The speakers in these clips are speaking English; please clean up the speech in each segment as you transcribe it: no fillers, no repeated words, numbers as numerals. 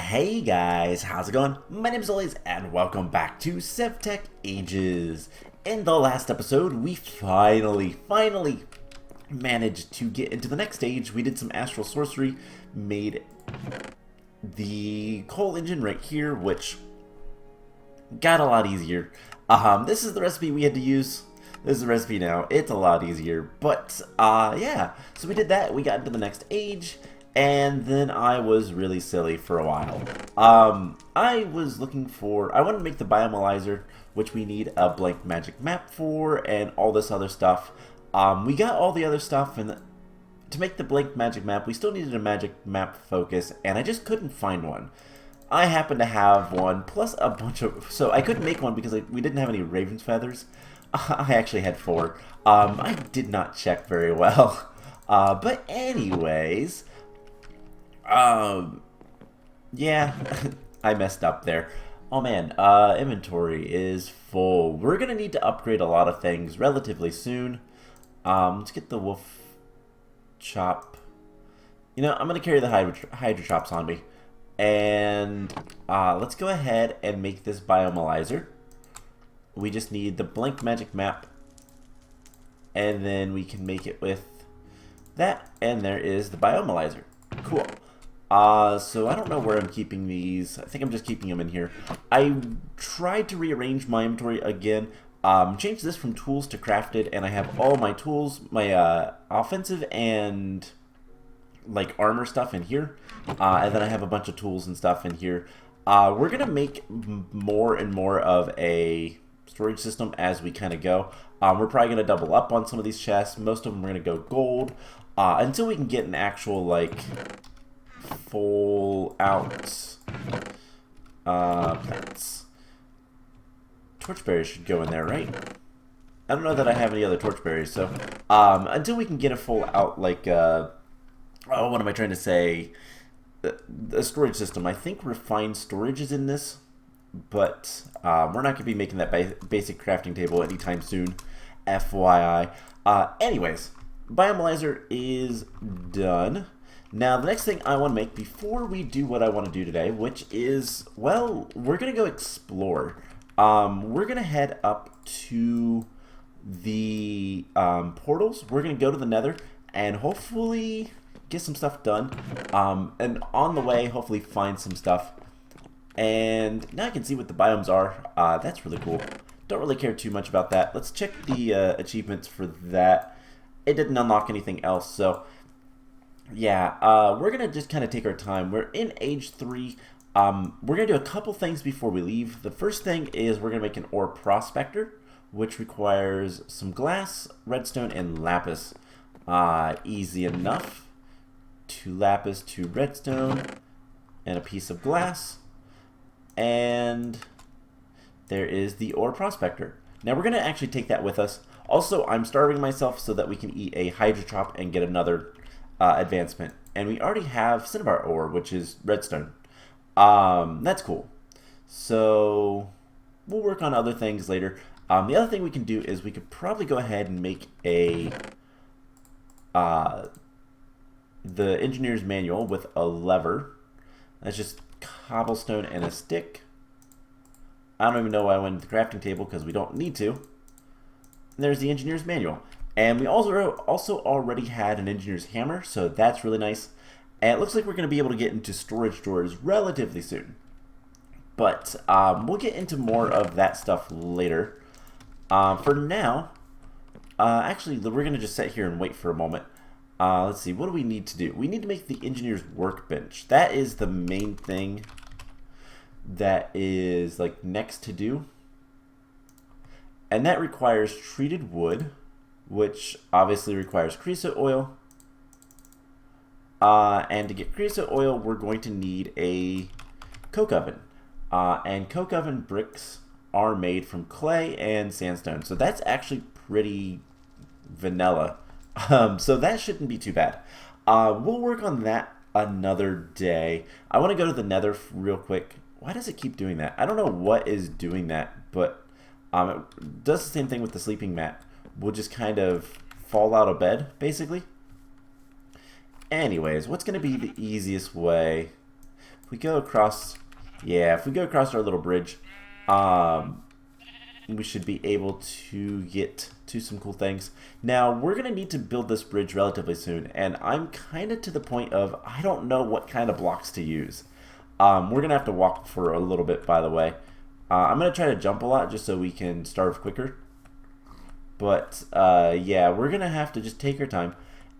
Hey guys, how's it going? My name is Elias and welcome back to SevTech Ages. In the last episode, we finally managed to get into the next stage. We did some astral sorcery, made the coal engine right here, which got a lot easier. This is the recipe we had to use. This is the recipe now. It's a lot easier, but yeah. So we did that. We got into the next age. And then I was really silly for a while. I wanted to make the bioanalyzer, which we need a blank magic map for, and all this other stuff. We got all the other stuff, and to make the blank magic map, we still needed a magic map focus, and I just couldn't find one. I happen to have one, plus a bunch of... So I couldn't make one because we didn't have any raven's feathers. I actually had 4. I did not check very well. But anyways... yeah, I messed up there. Oh man, inventory is full. We're gonna need to upgrade a lot of things relatively soon. Let's get the wolf chop. You know, I'm gonna carry the hydra chops on me. And, let's go ahead and make this bioanalyzer. We just need the blank magic map. And then we can make it with that. And there is the bioanalyzer. Cool. So I don't know where I'm keeping these. I think I'm just keeping them in here. I tried to rearrange my inventory again. Changed this from tools to crafted, and I have all my tools, my offensive and like armor stuff in here. And then I have a bunch of tools and stuff in here. We're gonna make more and more of a storage system as we kind of go. We're probably gonna double up on some of these chests. Most of them are gonna go gold until we can get an actual like full out plants. Torchberries should go in there, right? I don't know that I have any other torchberries, so until we can get a full out like oh, what am I trying to say? A storage system. I think refined storage is in this, but we're not going to be making that basic crafting table anytime soon, FYI. Anyways, bioanalyzer is done. Now, the next thing I want to make before we do what I want to do today, which is, well, we're going to go explore. We're going to head up to the portals. We're going to go to the Nether and hopefully get some stuff done. And on the way, hopefully find some stuff. And now I can see what the biomes are. That's really cool. Don't really care too much about that. Let's check the achievements for that. It didn't unlock anything else, so... yeah, we're going to just kind of take our time. We're in age 3. We're going to do a couple things before we leave. The first thing is we're going to make an ore prospector, which requires some glass, redstone, and lapis. Easy enough. 2 lapis, 2 redstone, and a piece of glass. And there is the ore prospector. Now we're going to actually take that with us. Also, I'm starving myself so that we can eat a hydra chop and get another... advancement, and we already have cinnabar ore, which is redstone. That's cool. So we'll work on other things later. The other thing we can do is we could probably go ahead and make a the engineer's manual with a lever. That's just cobblestone and a stick. I don't even know why I went to the crafting table because we don't need to. And there's the engineer's manual. And we also already had an engineer's hammer, so that's really nice. And it looks like we're going to be able to get into storage drawers relatively soon. But we'll get into more of that stuff later. For now, actually, we're going to just sit here and wait for a moment. Let's see, what do we need to do? We need to make the engineer's workbench. That is the main thing that is like next to do. And that requires treated wood, which obviously requires creosote oil. And to get creosote oil, we're going to need a coke oven. And coke oven bricks are made from clay and sandstone. So that's actually pretty vanilla. So that shouldn't be too bad. We'll work on that another day. I want to go to the Nether real quick. Why does it keep doing that? I don't know what is doing that, but it does the same thing with the sleeping mat. We'll just kind of fall out of bed, basically. Anyways, what's going to be the easiest way? If we go across, yeah, if we go across our little bridge, we should be able to get to some cool things. Now, we're going to need to build this bridge relatively soon, and I'm kind of to the point of I don't know what kind of blocks to use. We're going to have to walk for a little bit, by the way. I'm going to try to jump a lot just so we can starve quicker. But, yeah, we're going to have to just take our time.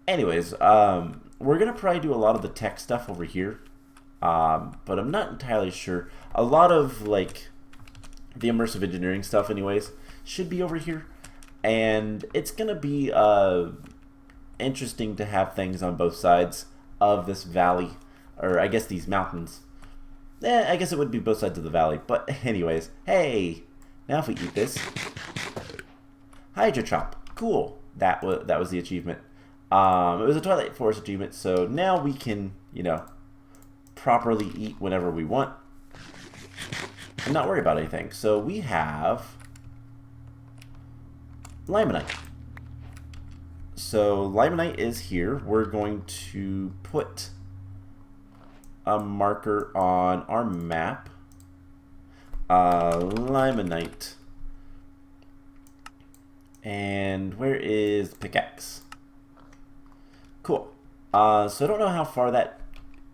Anyways, we're going to probably do a lot of the tech stuff over here. But I'm not entirely sure. A lot of, like, the immersive engineering stuff, anyways, should be over here. And it's going to be interesting to have things on both sides of this valley. Or, I guess, these mountains. I guess it would be both sides of the valley. But, anyways, hey! Now if we eat this... Hydra Chop. Cool. That was the achievement. It was a Twilight Forest achievement, so now we can, you know, properly eat whenever we want and not worry about anything. So we have Limonite. So Limonite is here. We're going to put a marker on our map. Limonite. And where is the pickaxe? Cool. So I don't know how far that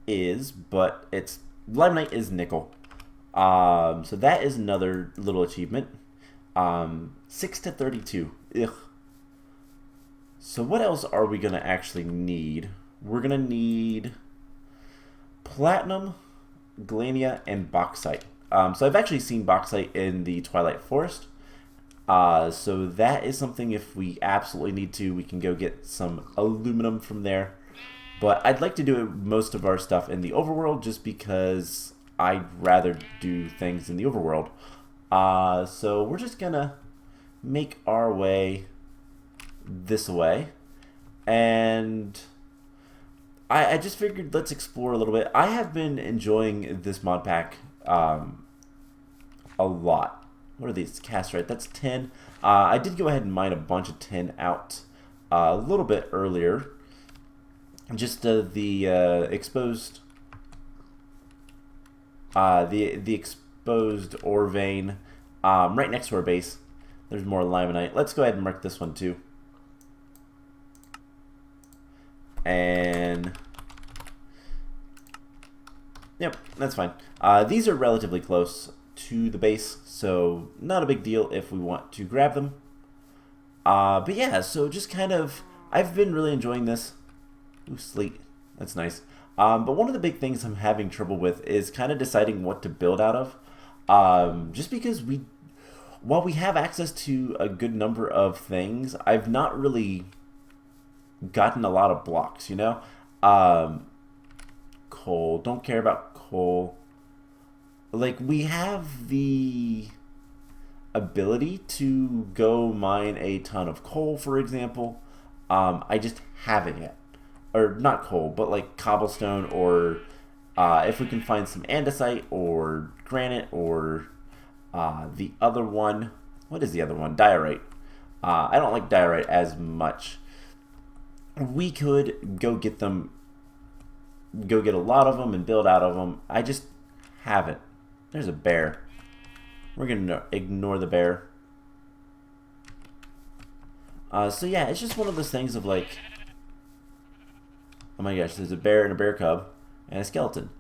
is, but it's Limonite is nickel. So that is another little achievement. 6 to 32. Ugh. So what else are we gonna actually need? We're gonna need platinum, galania, and bauxite. So I've actually seen bauxite in the Twilight Forest. So that is something, if we absolutely need to, we can go get some aluminum from there. But I'd like to do most of our stuff in the overworld just because I'd rather do things in the overworld. So we're just gonna make our way this way. And I just figured let's explore a little bit. I have been enjoying this mod pack a lot. What are these? Casterite. That's tin. I did go ahead and mine a bunch of tin out a little bit earlier. Just the exposed the exposed ore vein right next to our base. There's more limonite. Let's go ahead and mark this one too. And yep, that's fine. These are relatively close to the base, so not a big deal if we want to grab them. But yeah, so just kind of, I've been really enjoying this. Ooh, sleet. That's nice. But one of the big things I'm having trouble with is kind of deciding what to build out of. Just because while we have access to a good number of things, I've not really gotten a lot of blocks, you know? Coal. Don't care about coal. Like, we have the ability to go mine a ton of coal, for example. I just haven't yet. Or not coal, but like cobblestone, or if we can find some andesite or granite, or the other one. What is the other one? Diorite. I don't like diorite as much. We could go get them, go get a lot of them and build out of them. I just haven't. There's a bear. We're gonna ignore the bear. So yeah, it's just one of those things of like, oh my gosh, there's a bear and a bear cub and a skeleton.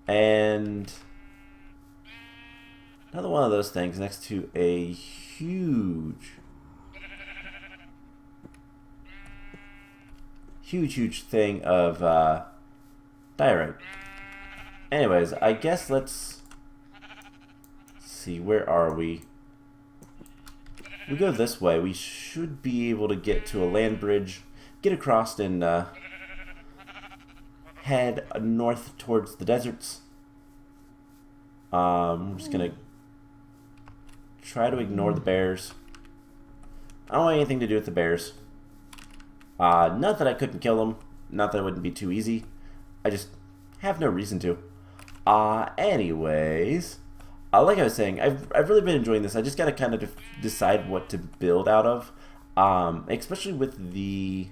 And another one of those things next to a huge thing of diorite. Anyways, I guess let's see, where are we? We go this way. We should be able to get to a land bridge, get across, and head north towards the deserts. I'm just gonna try to ignore the bears. I don't want anything to do with the bears. Not that I couldn't kill them, not that it wouldn't be too easy. I just have no reason to. Anyways, like I was saying, I've really been enjoying this. I just gotta kind of decide what to build out of, especially with the,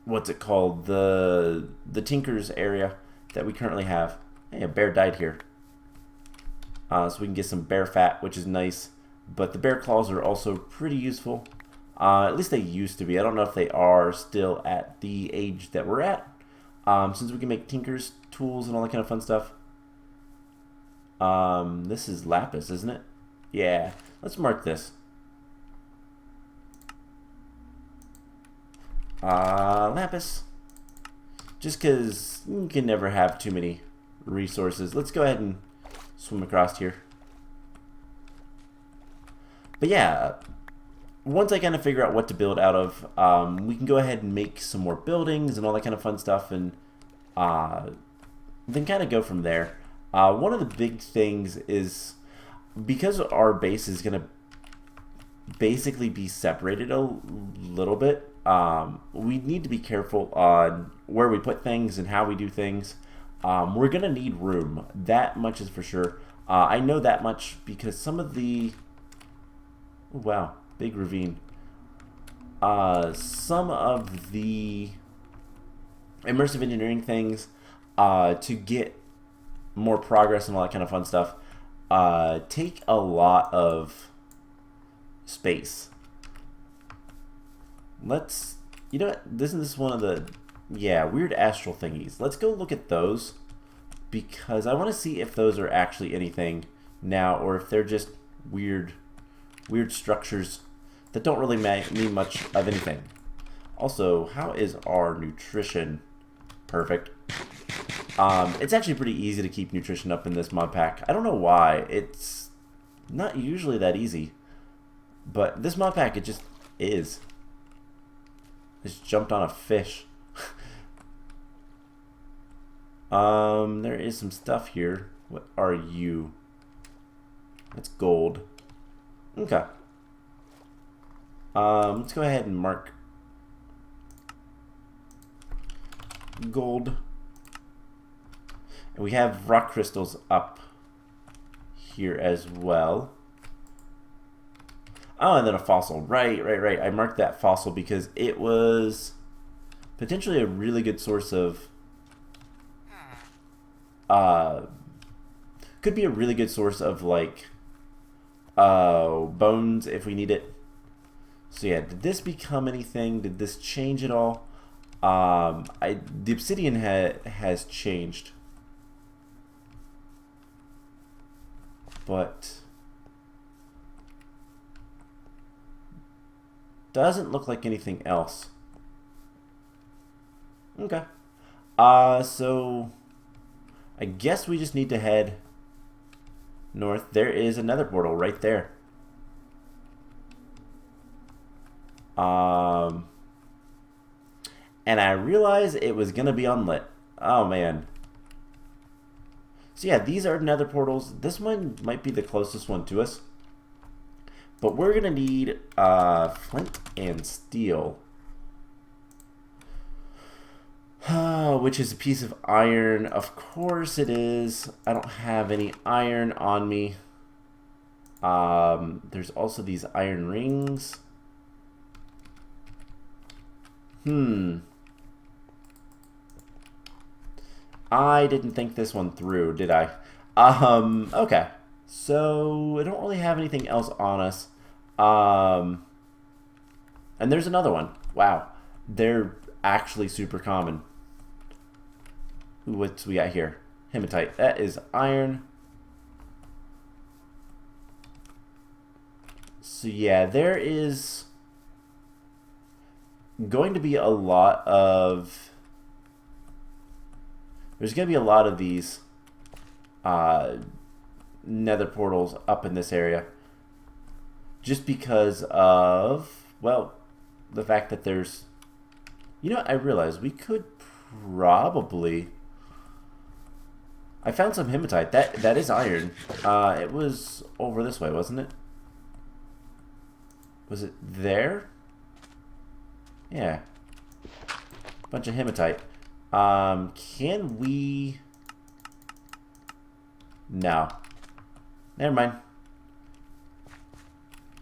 what's it called, the Tinker's area. that we currently have. Hey, a bear died here. So we can get some bear fat, which is nice. But the bear claws are also pretty useful. At least they used to be. I don't know if they are still at the age that we're at. Since we can make tinkers, tools, and all that kind of fun stuff. This is lapis, isn't it? Yeah. Let's mark this. Lapis. Just because you can never have too many resources. Let's go ahead and swim across here. But yeah, once I kind of figure out what to build out of, we can go ahead and make some more buildings and all that kind of fun stuff, and then kind of go from there. One of the big things is, because our base is going to basically be separated a little bit, we need to be careful on where we put things and how we do things. We're going to need room. That much is for sure. I know that much because some of the... Oh, wow, big ravine. Some of the immersive engineering things to get more progress and all that kind of fun stuff take a lot of space. Let's, you know what, isn't this one of the, yeah, weird astral thingies? Let's go look at those, because I want to see if those are actually anything now, or if they're just weird structures that don't really mean much of anything. Also, how is our nutrition? Perfect. It's actually pretty easy to keep nutrition up in this mod pack. I don't know why. It's not usually that easy. But this mod pack, it just is. Just jumped on a fish. There is some stuff here. What are you? That's gold. Okay. Let's go ahead and mark gold. And we have rock crystals up here as well. Oh, and then a fossil. Right. I marked that fossil because it was potentially a really good source of... could be a really good source of, like, bones if we need it. So yeah, did this become anything? Did this change at all? The obsidian has changed. But doesn't look like anything else. Okay. So I guess we just need to head north. There is another portal right there. And I realized it was gonna be unlit. Oh man. So yeah, these are Nether Portals. This one might be the closest one to us. But we're gonna need flint and steel. Which is a piece of iron. Of course it is. I don't have any iron on me. There's also these iron rings. I didn't think this one through, did I? Okay. So, I don't really have anything else on us. And there's another one. Wow. They're actually super common. Ooh, what's we got here? Hematite. That is iron. So, yeah, there is going to be a lot of... There's going to be a lot of these Nether Portals up in this area. Just because of, well, the fact that there's... You know what, I realized we could probably... I found some hematite. That is iron. It was over this way, wasn't it? Was it there? Yeah. Bunch of hematite. Can we... No. Never mind.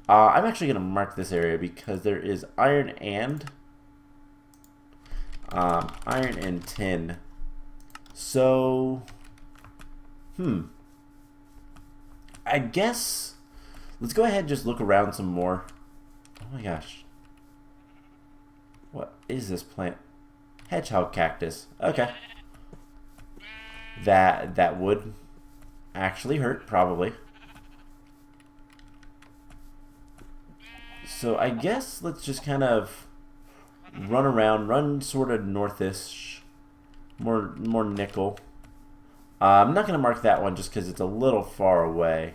I'm actually going to mark this area because there is iron and tin So, I guess let's go ahead and just look around some more. Oh my gosh. What is this plant? Hedgehog cactus. Okay. That would actually hurt, probably. So I guess let's just kind of run around, run sort of northish, more nickel. I'm not going to mark that one just because it's a little far away.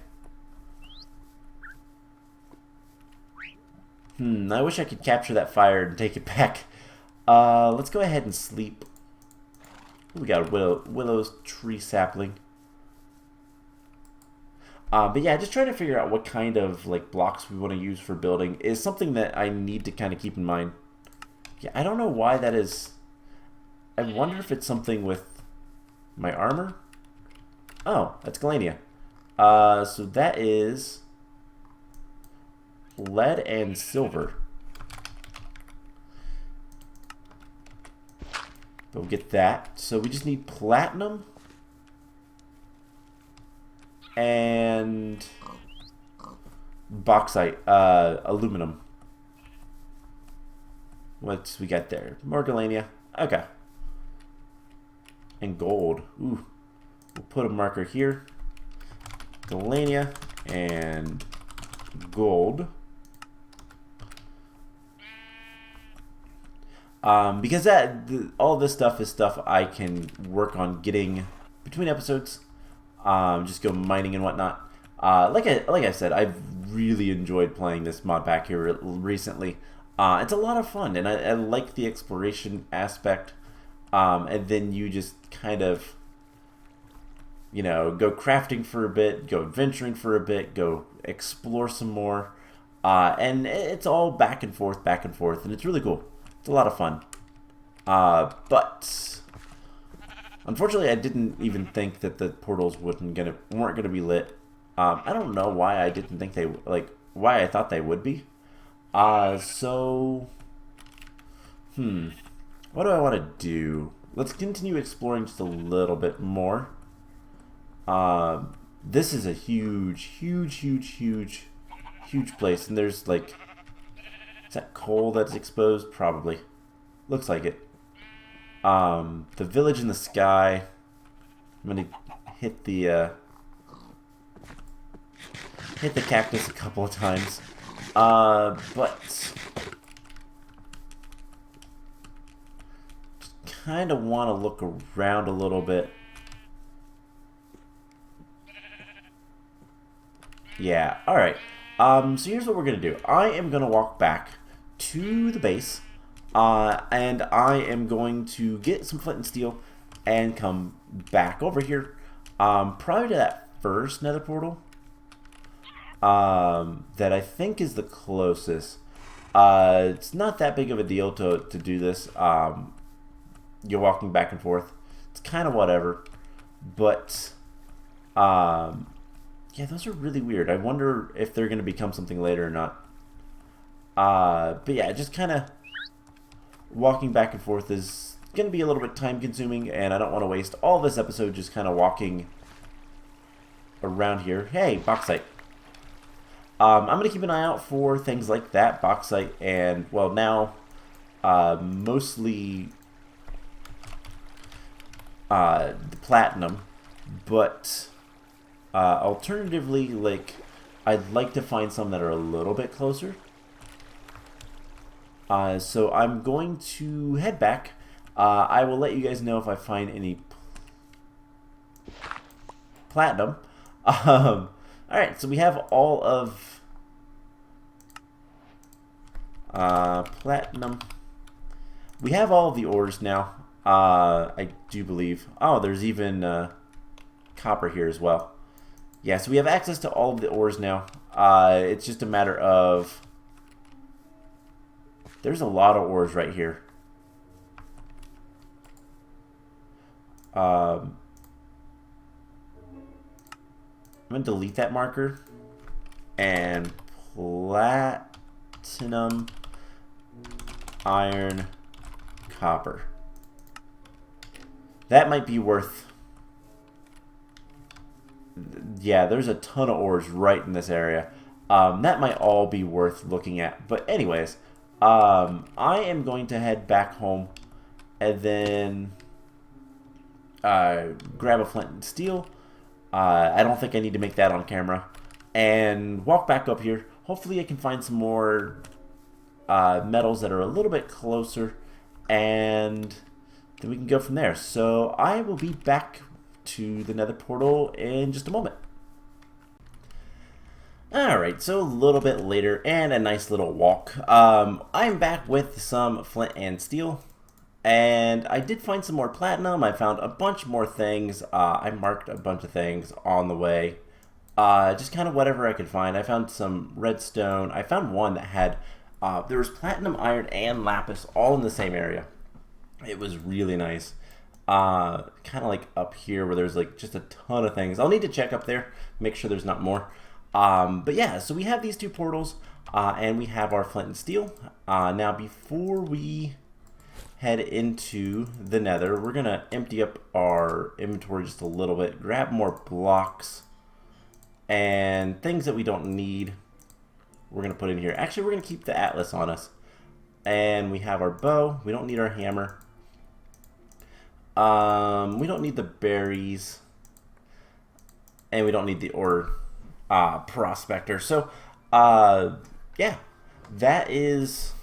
I wish I could capture that fire and take it back. Let's go ahead and sleep. We got a willow tree sapling. But yeah, just trying to figure out what kind of like blocks we want to use for building is something that I need to kind of keep in mind. Yeah, I don't know why that is. I wonder if it's something with my armor. Oh, that's galania. So that is lead and silver. But we'll get that. So we just need platinum and bauxite, aluminum. What's we got there? More galania. Okay. And gold. Ooh. We'll put a marker here. Galania and gold. Because all this stuff is stuff I can work on getting between episodes. Just go mining and whatnot. Like I said, I've really enjoyed playing this mod pack here recently. It's a lot of fun, and I like the exploration aspect. And then you just kind of, you know, go crafting for a bit, go adventuring for a bit, go explore some more. And it's all back and forth, and it's really cool. It's a lot of fun. But unfortunately, I didn't even think that the portals weren't gonna be lit. I don't know why I didn't think why I thought they would be. So, what do I want to do? Let's continue exploring just a little bit more. This is a huge place, and there's like, is that coal that's exposed? Probably. Looks like it. The village in the sky. I'm gonna hit the cactus a couple of times. But just kind of want to look around a little bit. Yeah, alright. So here's what we're going to do. I am going to walk back to the base, and I am going to get some flint and steel and come back over here, probably to that first nether portal, that I think is the closest. It's not that big of a deal to do this. You're walking back and forth. It's kind of whatever, but yeah, those are really weird. I wonder if they're going to become something later or not. But yeah, just kind of walking back and forth is going to be a little bit time consuming, and I don't want to waste all this episode just kind of walking around here. Hey, bauxite. I'm going to keep an eye out for things like that, bauxite, and, well, now mostly the platinum, but alternatively, like, I'd like to find some that are a little bit closer. So I'm going to head back. I will let you guys know if I find any platinum. Alright, so we have all of platinum. We have all of the ores now, I do believe. Oh, there's even copper here as well. Yeah, so we have access to all of the ores now. It's just a matter of... There's a lot of ores right here. I'm going to delete that marker. And platinum, iron, copper. That might be worth... Yeah, there's a ton of ores right in this area. That might all be worth looking at. But anyways, I am going to head back home and then grab a flint and steel. I don't think I need to make that on camera. And walk back up here. Hopefully I can find some more metals that are a little bit closer. And then we can go from there. So I will be back to the Nether Portal in just a moment. Alright, so a little bit later and a nice little walk. I'm back with some flint and steel. And I did find some more platinum. I found a bunch more things. I marked a bunch of things on the way. Just kind of whatever I could find. I found some redstone. I found one that had, there was platinum, iron, and lapis all in the same area. It was really nice. Kind of like up here where there's like just a ton of things. I'll need to check up there, make sure there's not more. But yeah, so we have these two portals, and we have our flint and steel. Now before we head into the Nether, we're gonna empty up our inventory just a little bit, grab more blocks and things that we don't need. We're gonna put in here. Actually, we're gonna keep the atlas on us, and we have our bow. We don't need our hammer. We don't need the berries, and we don't need the ore prospector. So yeah, that is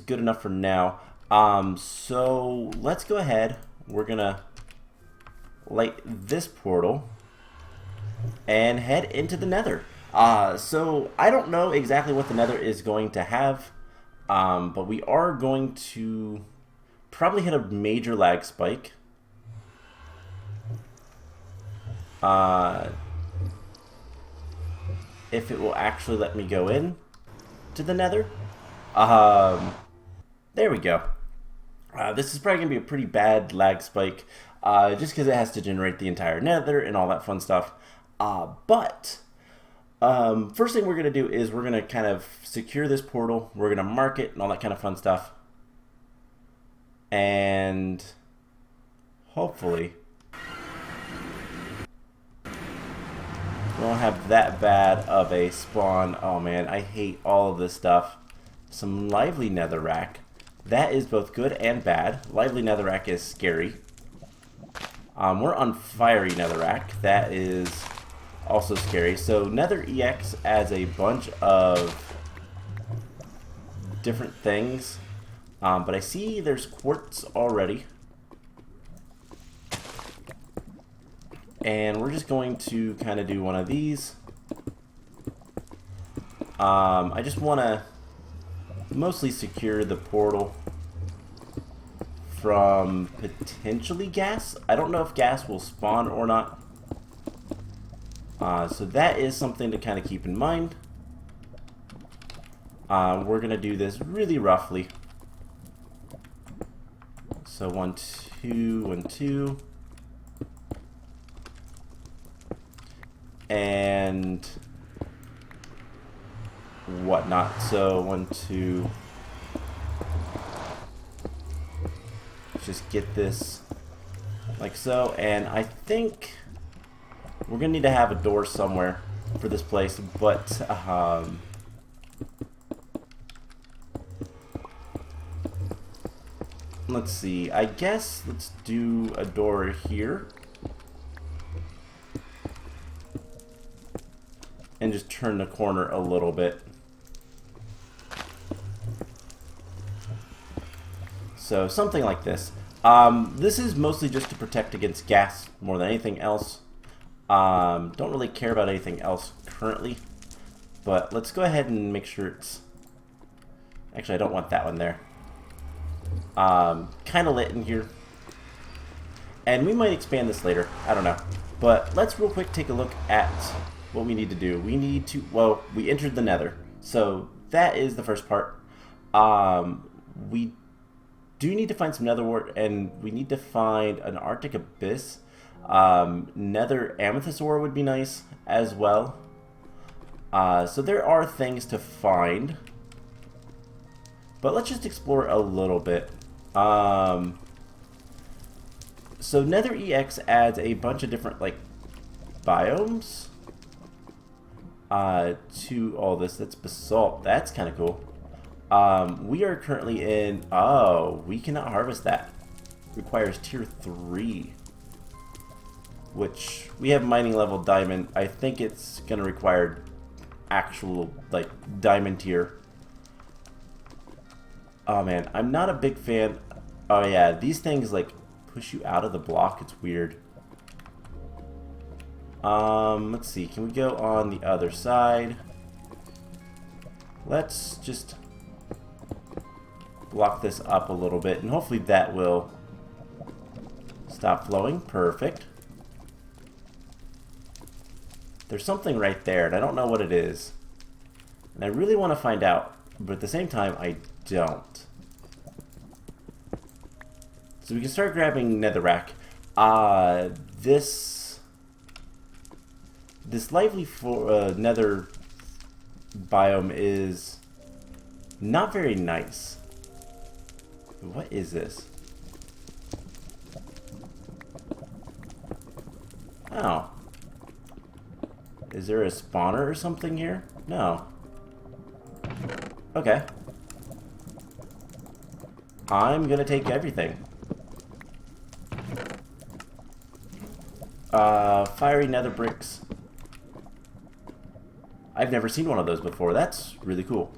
good enough for now. So let's go ahead. We're gonna light this portal and head into the Nether. So I don't know exactly what the Nether is going to have, but we are going to probably hit a major lag spike. If it will actually let me go in to the Nether. There we go. This is probably going to be a pretty bad lag spike, just because it has to generate the entire Nether and all that fun stuff. But first thing we're going to do is we're going to kind of secure this portal. We're going to mark it and all that kind of fun stuff. And hopefully we won't have that bad of a spawn. Oh man, I hate all of this stuff. Some lively netherrack. That is both good and bad. Lively netherrack is scary. We're on fiery netherrack. That is also scary. So Nether EX adds a bunch of different things. But I see there's quartz already. And we're just going to kind of do one of these. I just want to mostly secure the portal from potentially gas. I don't know if gas will spawn or not. So that is something to kind of keep in mind. We're going to do this really roughly. So 1, 2, 1, 2. And whatnot. So 1, 2. Just get this like so. And I think we're gonna need to have a door somewhere for this place, but let's see. I guess let's do a door here. And just turn the corner a little bit. So something like this. This is mostly just to protect against gas more than anything else. Don't really care about anything else currently. But let's go ahead and make sure it's... Actually, I don't want that one there. Kind of lit in here. And we might expand this later. I don't know. But let's real quick take a look at what we need to do. We need to... Well, we entered the Nether. So that is the first part. We do need to find some nether wart, and we need to find an Arctic Abyss. Nether amethyst ore would be nice as well. So there are things to find. But let's just explore a little bit. So Nether EX adds a bunch of different like biomes to all this. That's basalt. That's kind of cool. We are currently in. Oh, we cannot harvest that. Requires tier 3, which we have mining level diamond. I think it's gonna require actual like diamond tier. Oh man, I'm not a big fan. Oh yeah, these things like push you out of the block. It's weird. Let's see. Can we go on the other side? Let's just block this up a little bit, and hopefully that will stop flowing. Perfect. There's something right there, and I don't know what it is. And I really want to find out, but at the same time, I don't. So we can start grabbing netherrack. This lively nether biome is not very nice. What is this? Oh. Is there a spawner or something here? No. Okay. I'm gonna take everything. Fiery nether bricks. I've never seen one of those before. That's really cool.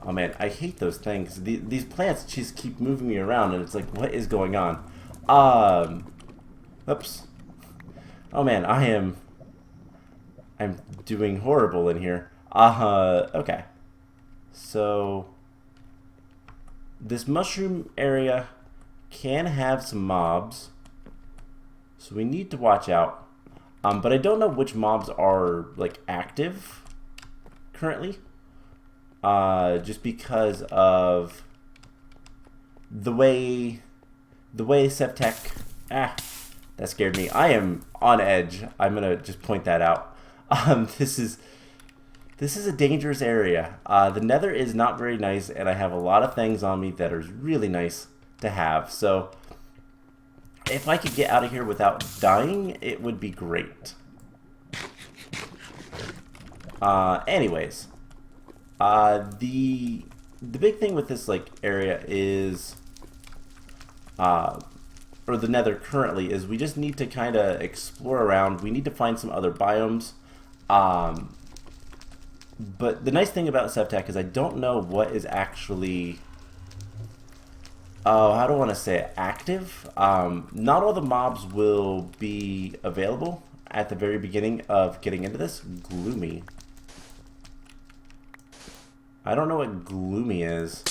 Oh man, I hate those things. These plants just keep moving me around, and it's like, what is going on? Oops. Oh man, I'm doing horrible in here. Okay. So this mushroom area can have some mobs, so we need to watch out. But I don't know which mobs are like active currently. Just because of the way SevTech. That scared me. I am on edge. I'm gonna just point that out. This is a dangerous area. The Nether is not very nice, and I have a lot of things on me that are really nice to have. So if I could get out of here without dying, it would be great. Anyways, the big thing with this like area is, or the Nether currently, is we just need to kind of explore around. We need to find some other biomes. But the nice thing about SevTech is I don't know what is actually, how do I want to say it, active. Not all the mobs will be available at the very beginning of getting into this. Gloomy. I don't know what gloomy is.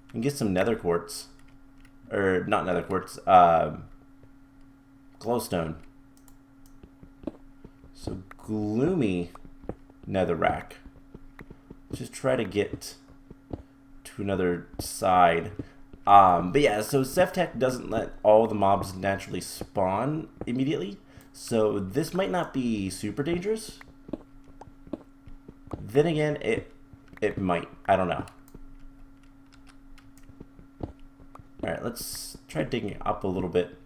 I can get some nether quartz. Or, not nether quartz, glowstone. So, gloomy netherrack. Let's just try to get to another side. But yeah, so SevTech doesn't let all the mobs naturally spawn immediately. So, this might not be super dangerous. Then again, it might. I don't know. Alright, let's try digging up a little bit.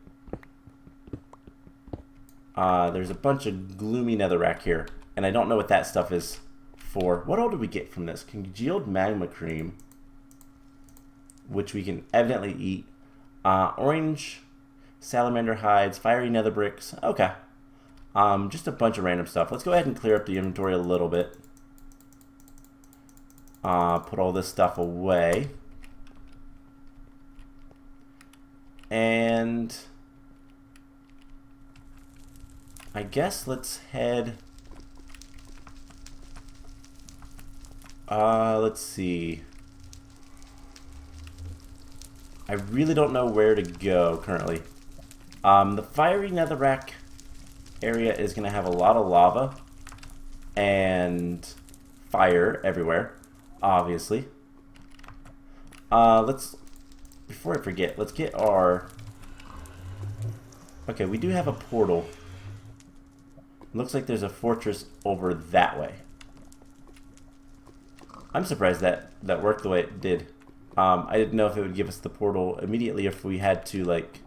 There's a bunch of gloomy netherrack here, and I don't know what that stuff is for. What all did we get from this? Congealed magma cream, which we can evidently eat. Orange salamander hides, fiery nether bricks. Okay. Just a bunch of random stuff. Let's go ahead and clear up the inventory a little bit. Put all this stuff away. And I guess let's head. Let's see. I really don't know where to go currently. The fiery netherrack area is going to have a lot of lava and fire everywhere, obviously. Before I forget, let's get our... Okay, we do have a portal. Looks like there's a fortress over that way. I'm surprised that worked the way it did. I didn't know if it would give us the portal immediately, if we had to, like,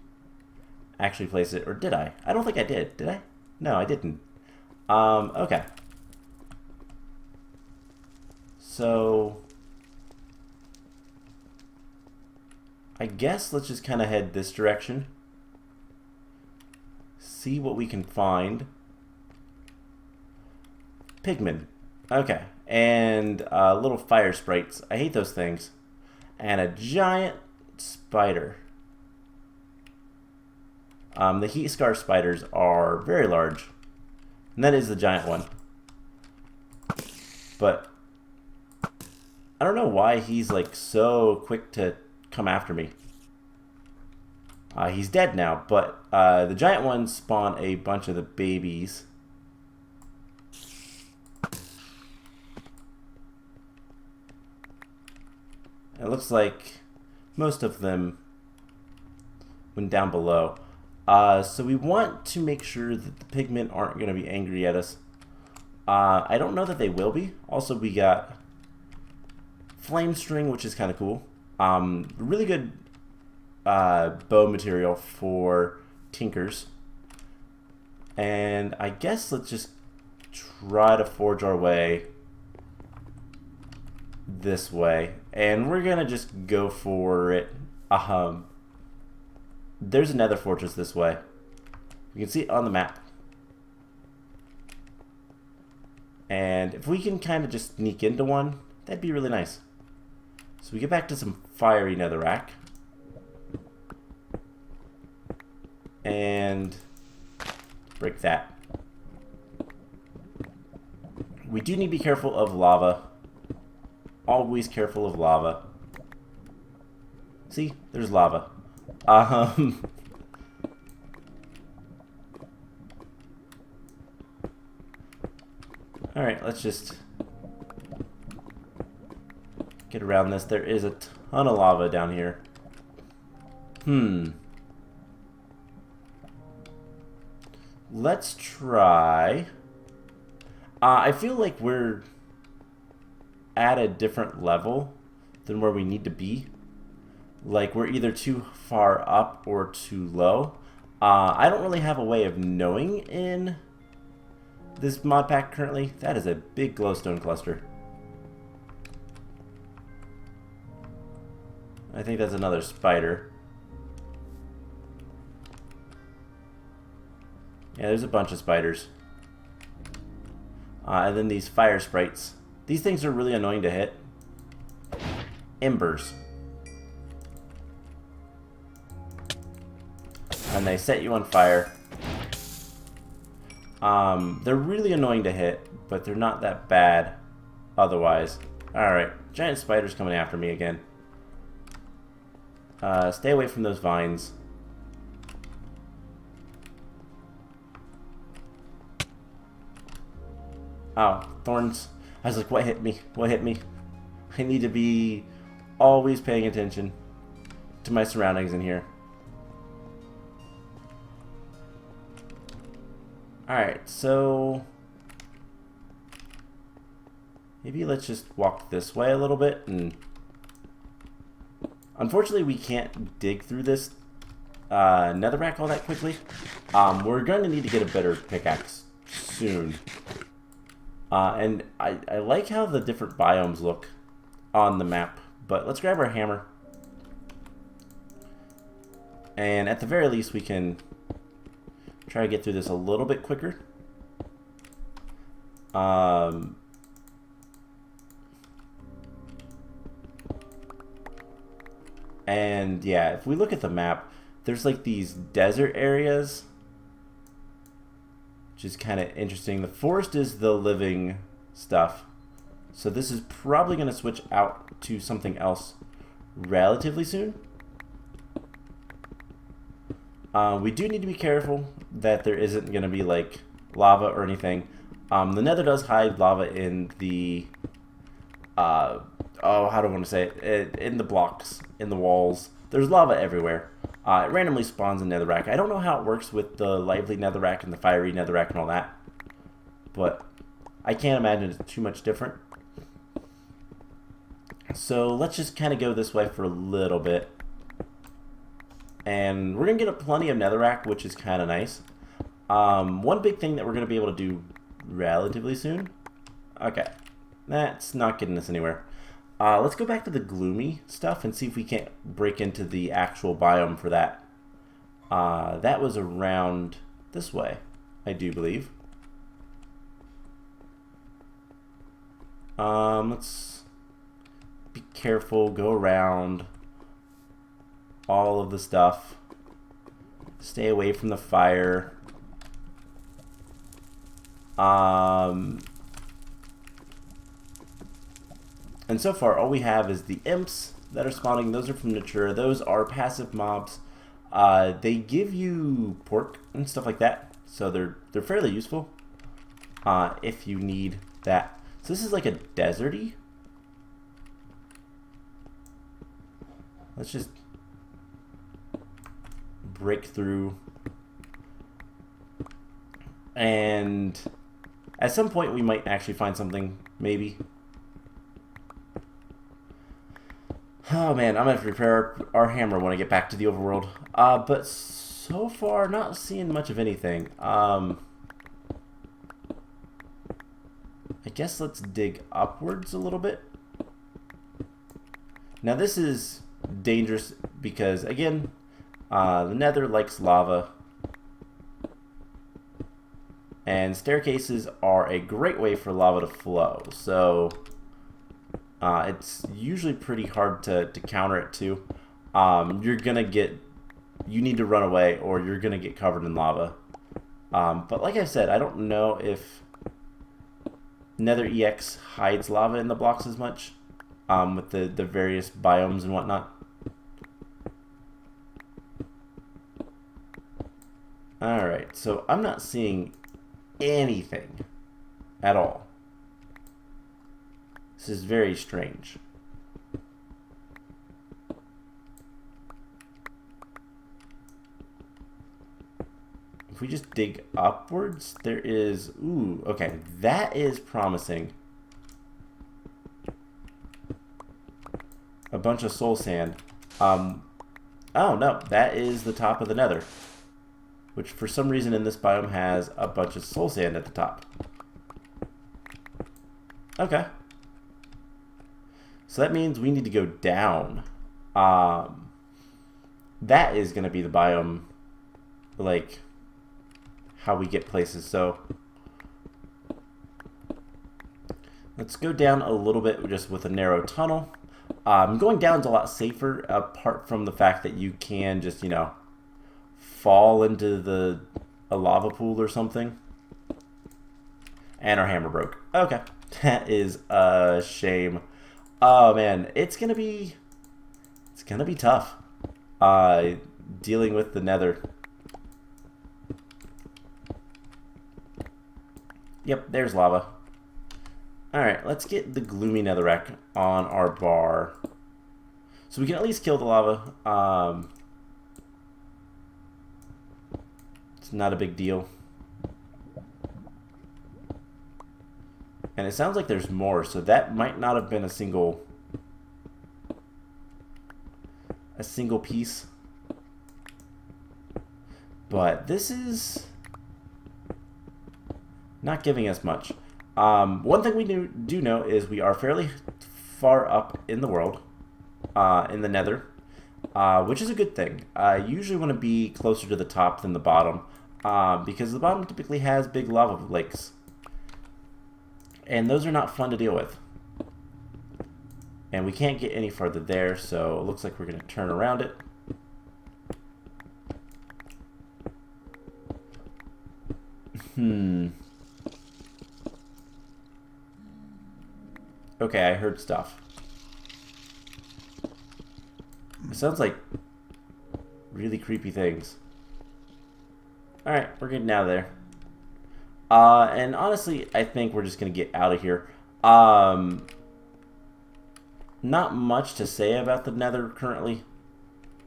actually place it, or did I? I don't think I did. Did I? No, I didn't. Okay. So I guess let's just kind of head this direction. See what we can find. Pigmen. Okay. And little fire sprites. I hate those things. And a giant spider. The heat scar spiders are very large. And that is the giant one. But I don't know why he's like so quick to come after me. He's dead now, but the giant ones spawn a bunch of the babies. It looks like most of them went down below. So we want to make sure that the pigmen aren't going to be angry at us. I don't know that they will be. Also, we got flame string, which is kind of cool. Really good bow material for tinkers. And I guess let's just try to forge our way this way. And we're going to just go for it. There's a nether fortress this way. You can see it on the map. And if we can kind of just sneak into one, that'd be really nice. So we get back to some fiery netherrack. And break that. We do need to be careful of lava. Always careful of lava. See, there's lava. Alright, let's just get around this. There is a ton of lava down here. Let's try. I feel like we're at a different level than where we need to be. Like we're either too far up or too low. I don't really have a way of knowing in this mod pack currently. That is a big glowstone cluster. I think that's another spider. Yeah, there's a bunch of spiders. And then these fire sprites. These things are really annoying to hit. Embers. And they set you on fire. They're really annoying to hit, but they're not that bad otherwise. Alright, giant spiders coming after me again. Stay away from those vines. Oh, thorns. I was like, what hit me? What hit me? I need to be always paying attention to my surroundings in here. Alright, so maybe let's just walk this way a little bit. And unfortunately, we can't dig through this netherrack all that quickly. We're going to need to get a better pickaxe soon. And I like how the different biomes look on the map. But let's grab our hammer. And at the very least, we can try to get through this a little bit quicker. And yeah, if we look at the map, there's like these desert areas, which is kind of interesting. The forest is the living stuff. So this is probably going to switch out to something else relatively soon. We do need to be careful that there isn't going to be like lava or anything. The nether does hide lava in the how do I want to say it? In the blocks, in the walls. There's lava everywhere. It randomly spawns in netherrack. I don't know how it works with the lively netherrack and the fiery netherrack and all that, but I can't imagine it's too much different. So let's just kind of go this way for a little bit. And we're going to get plenty of netherrack, which is kind of nice. One big thing that we're going to be able to do relatively soon. Okay, that's not getting us anywhere. Let's go back to the gloomy stuff and see if we can't break into the actual biome for that. That was around this way, I do believe. Let's be careful, go around all of the stuff. Stay away from the fire. And so far, all we have is the imps that are spawning. Those are from Natura. Those are passive mobs. They give you pork and stuff like that, so they're fairly useful if you need that. So this is like a deserty. Let's just break through, and at some point we might actually find something, maybe. Oh man, I'm gonna have to repair our hammer when I get back to the overworld. But so far, not seeing much of anything. I guess let's dig upwards a little bit. Now this is dangerous because, again, the Nether likes lava. And staircases are a great way for lava to flow. So it's usually pretty hard to counter it too. You need to run away or you're gonna get covered in lava. But like I said, I don't know if Nether EX hides lava in the blocks as much with the various biomes and whatnot. Alright, so I'm not seeing anything at all. This is very strange. If we just dig upwards, there is... Ooh, okay, that is promising. A bunch of soul sand. Oh no, that is the top of the Nether, which for some reason in this biome has a bunch of soul sand at the top. Okay. So that means we need to go down. That is going to be the biome, like, how we get places. So let's go down a little bit just with a narrow tunnel. Going down is a lot safer, apart from the fact that you can just, fall into a lava pool or something. And our hammer broke. Okay. That is a shame. Oh man, it's gonna be tough. Dealing with the Nether. Yep, there's lava. Alright, let's get the gloomy netherrack on our bar. So we can at least kill the lava. It's not a big deal. And it sounds like there's more, so that might not have been a single piece. But this is not giving us much. One thing we do know is we are fairly far up in the world, in the Nether, which is a good thing. You usually want to be closer to the top than the bottom, because the bottom typically has big lava lakes. And those are not fun to deal with. And we can't get any further there, so it looks like we're going to turn around it. Okay, I heard stuff. It sounds like really creepy things. Alright, we're getting out of there. And honestly, I think we're just going to get out of here. Not much to say about the Nether currently,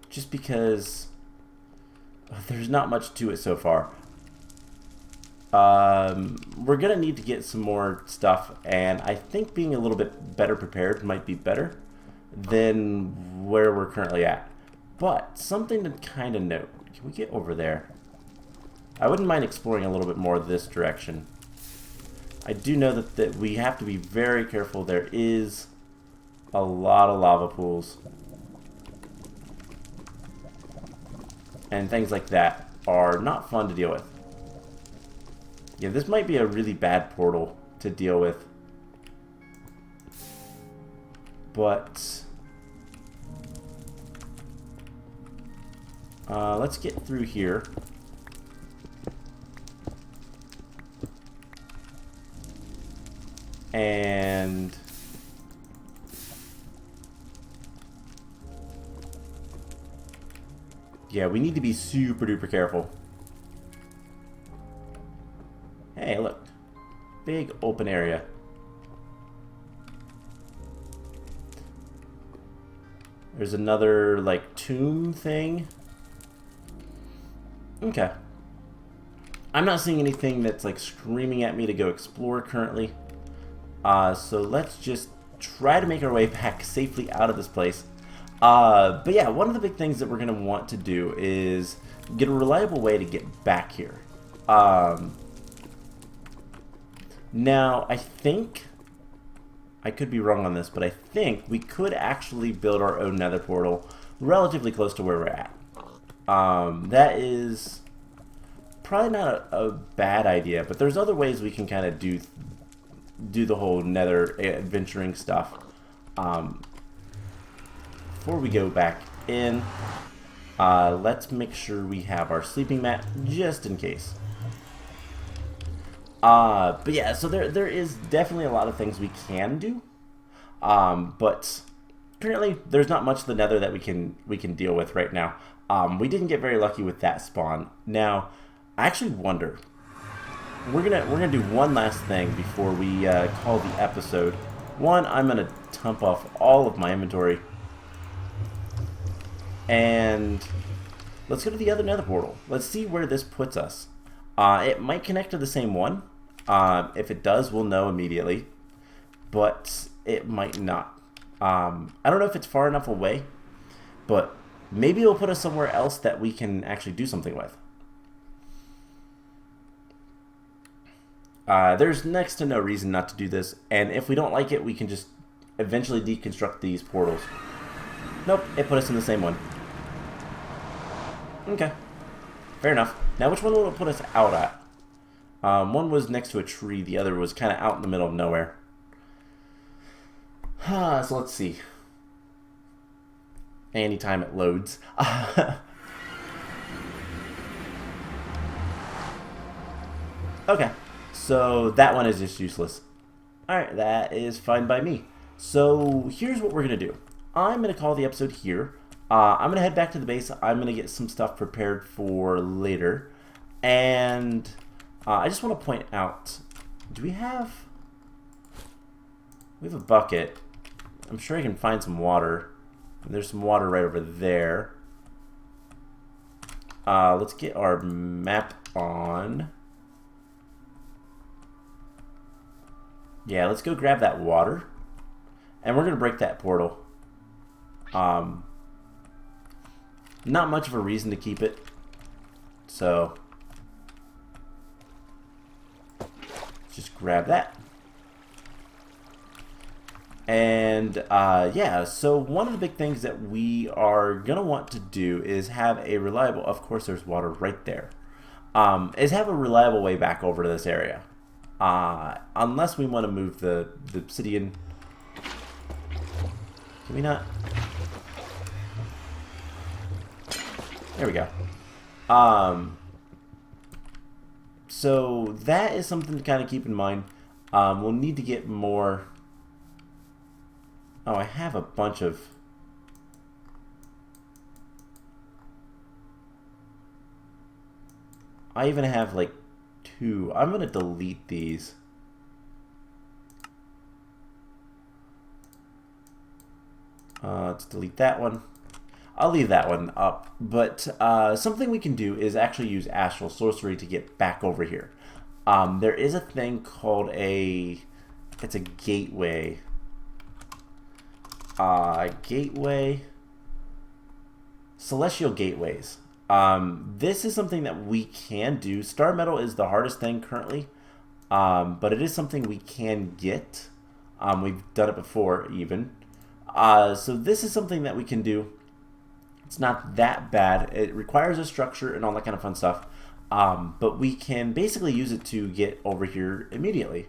just because there's not much to it so far. We're going to need to get some more stuff, and I think being a little bit better prepared might be better than where we're currently at. But something to kind of note. Can we get over there? I wouldn't mind exploring a little bit more this direction. I do know that we have to be very careful. There is a lot of lava pools. And things like that are not fun to deal with. Yeah, this might be a really bad portal to deal with. But let's get through here. And yeah, we need to be super duper careful. Hey, look. Big open area. There's another, like, tomb thing. Okay. I'm not seeing anything that's, like, screaming at me to go explore currently. So let's just try to make our way back safely out of this place. But yeah, one of the big things that we're going to want to do is get a reliable way to get back here. Now, I think, I could be wrong on this, but I think we could actually build our own nether portal relatively close to where we're at. That is probably not a bad idea, but there's other ways we can kind of do the whole nether adventuring stuff. Before we go back in, let's make sure we have our sleeping mat just in case. But yeah, so there is definitely a lot of things we can do, but currently there's not much of the nether that we can deal with right now. We didn't get very lucky with that spawn. Now, I actually wonder. We're gonna do one last thing before we call the episode. One, I'm gonna dump off all of my inventory, and let's go to the other nether portal. Let's see where this puts us. It might connect to the same one. If it does, we'll know immediately, but it might not. I don't know if it's far enough away, but maybe it'll put us somewhere else that we can actually do something with. There's next to no reason not to do this, and if we don't like it, we can just eventually deconstruct these portals. Nope, it put us in the same one. Okay, fair enough. Now, which one will it put us out at? One was next to a tree, the other was kind of out in the middle of nowhere. So let's see. Anytime it loads. Okay, so that one is just useless. Alright, that is fine by me. So here's what we're going to do. I'm going to call the episode here. I'm going to head back to the base. I'm going to get some stuff prepared for later. And I just want to point out, we have a bucket. I'm sure I can find some water. There's some water right over there. Let's get our map on. Yeah, let's go grab that water. And we're going to break that portal. Not much of a reason to keep it. So just grab that. And yeah, so one of the big things that we are going to want to do is have a reliable, of course there's water right there, is have a reliable way back over to this area. Unless we want to move the obsidian. Can we not? There we go. So that is something to kind of keep in mind. We'll need to get more. Oh, I have a bunch of. I even have like 2. I'm going to delete these. Let's delete that one. I'll leave that one up. But something we can do is actually use astral sorcery to get back over here. There is a thing called it's a gateway. Gateway celestial gateways. This is something that we can do. Star metal is the hardest thing currently, but it is something we can get. We've done it before even. So this is something that we can do. It's not that bad. It requires a structure and all that kind of fun stuff. But we can basically use it to get over here immediately.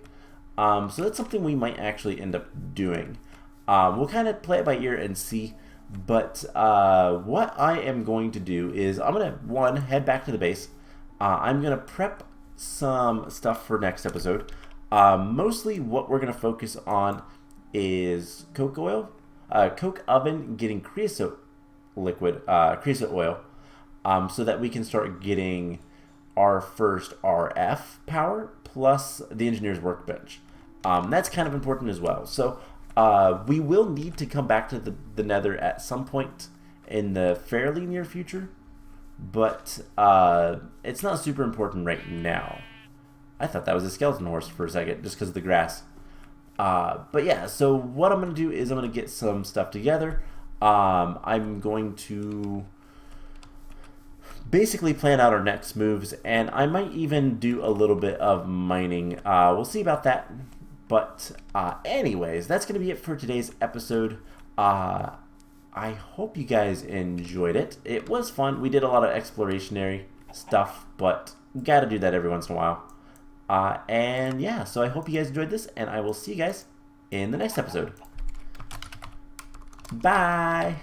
So that's something we might actually end up doing. We'll kind of play it by ear and see. But what I am going to do is I'm going to, head back to the base. I'm going to prep some stuff for next episode. Mostly what we're going to focus on is coke oil, coke oven, getting creosote liquid, creosote oil, so that we can start getting our first RF power plus the engineer's workbench. That's kind of important as well. So we will need to come back to the Nether at some point in the fairly near future, but it's not super important right now. I thought that was a skeleton horse for a second just because of the grass. But yeah, so what I'm going to do is I'm going to get some stuff together. I'm going to basically plan out our next moves, and I might even do a little bit of mining. We'll see about that. But anyways, that's going to be it for today's episode. I hope you guys enjoyed it. It was fun. We did a lot of explorationary stuff, but got to do that every once in a while. And yeah, so I hope you guys enjoyed this, and I will see you guys in the next episode. Bye!